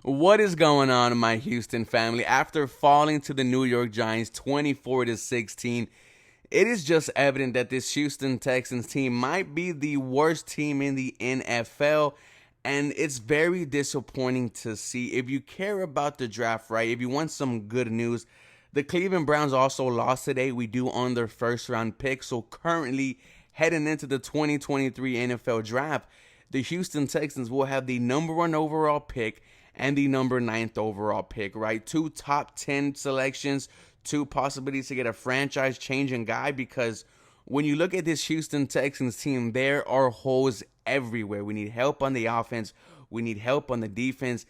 What is going on, my Houston family? After falling to the New York Giants 24-16, it is just evident that this Houston Texans team might be the worst team in the NFL. And it's very disappointing to see. If you care about the draft, right? If you want some good news, the Cleveland Browns also lost today. We do own their first round pick. So currently, heading into the 2023 NFL draft, the Houston Texans will have the number 1 overall pick and the number 9th overall pick, right? 2 top 10 selections, 2 possibilities to get a franchise changing guy, because when you look at this Houston Texans team, there are holes everywhere. We need help on the offense. We need help on the defense.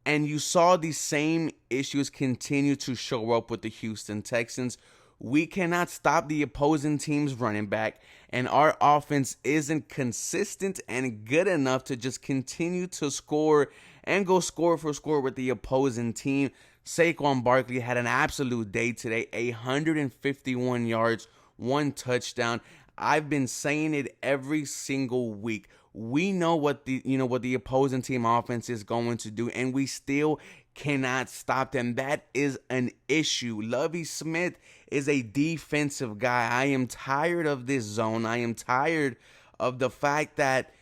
And you saw these same issues continue to show up with the Houston Texans. We cannot stop the opposing team's running back, and our offense isn't consistent and good enough to just continue to score and go score for score with the opposing team. Saquon Barkley had an absolute day today, 151 yards, 1 touchdown. I've been saying it every single week. We know what the opposing team offense is going to do, and we still cannot stop them. That is an issue. Lovie Smith is a defensive guy. I am tired of this zone. I am tired of the fact that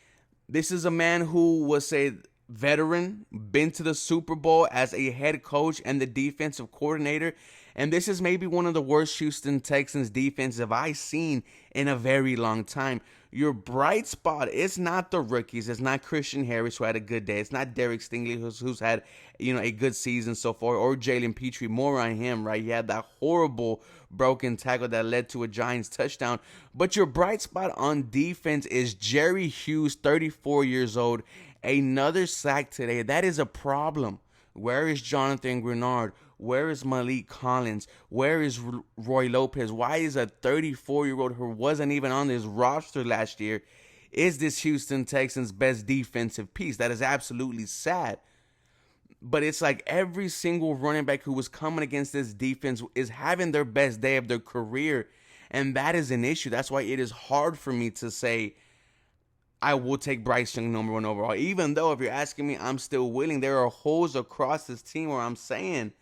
this is a man who was a veteran, been to the Super Bowl as a head coach and the defensive coordinator. And this is maybe one of the worst Houston Texans defensive I've seen in a very long time. Your bright spot is not the rookies. It's not Christian Harris, who had a good day. It's not Derek Stingley, who's had a good season so far, or Jalen Petrie. More on him, right? He had that horrible broken tackle that led to a Giants touchdown. But your bright spot on defense is Jerry Hughes, 34 years old. Another sack today. That is a problem. Where is Jonathan Grenard? Where is Malik Collins? Where is Roy Lopez? Why is a 34-year-old who wasn't even on this roster last year is this Houston Texans' best defensive piece? That is absolutely sad. But it's like every single running back who was coming against this defense is having their best day of their career. And that is an issue. That's why it is hard for me to say I will take Bryce Young number 1 overall. Even though, if you're asking me, I'm still willing. There are holes across this team where I'm saying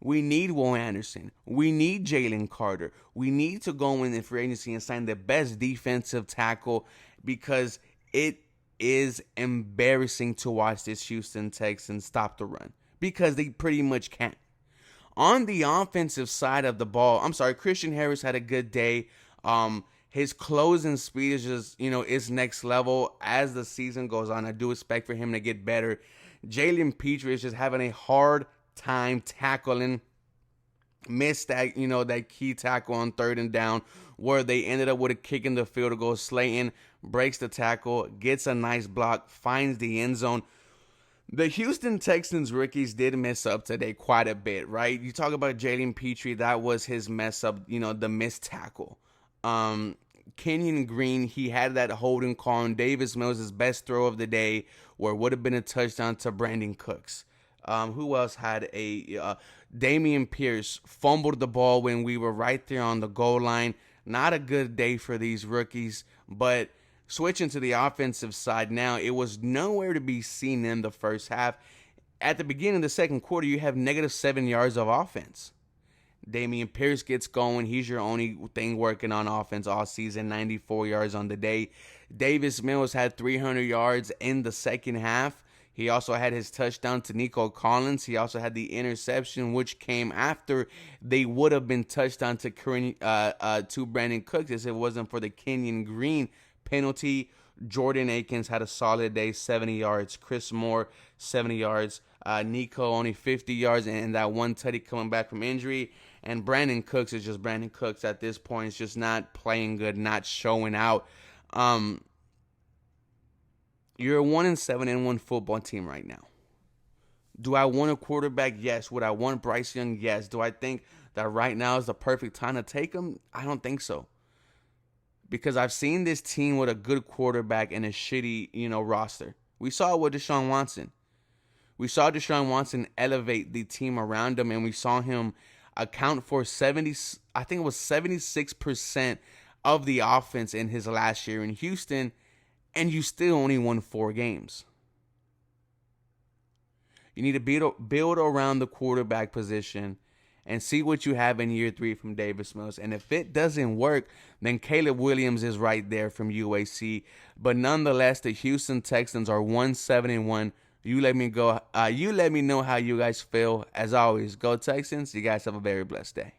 we need Will Anderson. We need Jalen Carter. We need to go in free agency and sign the best defensive tackle, because it is embarrassing to watch this Houston Texans stop the run, because they pretty much can't. On the offensive side of the ball, Christian Harris had a good day. His closing speed is just, is next level as the season goes on. I do expect for him to get better. Jalen Petrie is just having a hard time tackling. Missed that, that key tackle on 3rd and down, where they ended up with a kick in the field goal. Slayton breaks the tackle, gets a nice block, finds the end zone. The Houston Texans rookies did mess up today quite a bit, right? You talk about Jalen Petrie, that was his mess up, the missed tackle. Kenyon Green, he had that holding call on Davis Mills' best throw of the day, where it would have been a touchdown to Brandon Cooks. Who else had Damian Pierce fumbled the ball when we were right there on the goal line. Not a good day for these rookies. But switching to the offensive side now, it was nowhere to be seen in the first half. At the beginning of the second quarter, you have -7 yards of offense. Damian Pierce gets going. He's your only thing working on offense all season, 94 yards on the day. Davis Mills had 300 yards in the second half. He also had his touchdown to Nico Collins. He also had the interception, which came after they would have been touchdown to Brandon Cooks if it wasn't for the Kenyon Green penalty. Jordan Akins had a solid day, 70 yards. Chris Moore, 70 yards. Nico only 50 yards, and that one tutty coming back from injury. And Brandon Cooks is just Brandon Cooks at this point. It's just not playing good, not showing out. You're a 1-7-1 football team right now. Do I want a quarterback? Yes. Would I want Bryce Young? Yes. Do I think that right now is the perfect time to take him? I don't think so. Because I've seen this team with a good quarterback and a shitty, roster. We saw it with Deshaun Watson. We saw Deshaun Watson elevate the team around him, and we saw him account for 76% of the offense in his last year in Houston, and you still only won 4 games. You need to build around the quarterback position and see what you have in year 3 from Davis Mills. And if it doesn't work, then Caleb Williams is right there from UAC. But nonetheless, the Houston Texans are 1-7-1. You let me go. You let me know how you guys feel. As always, go Texans. You guys have a very blessed day.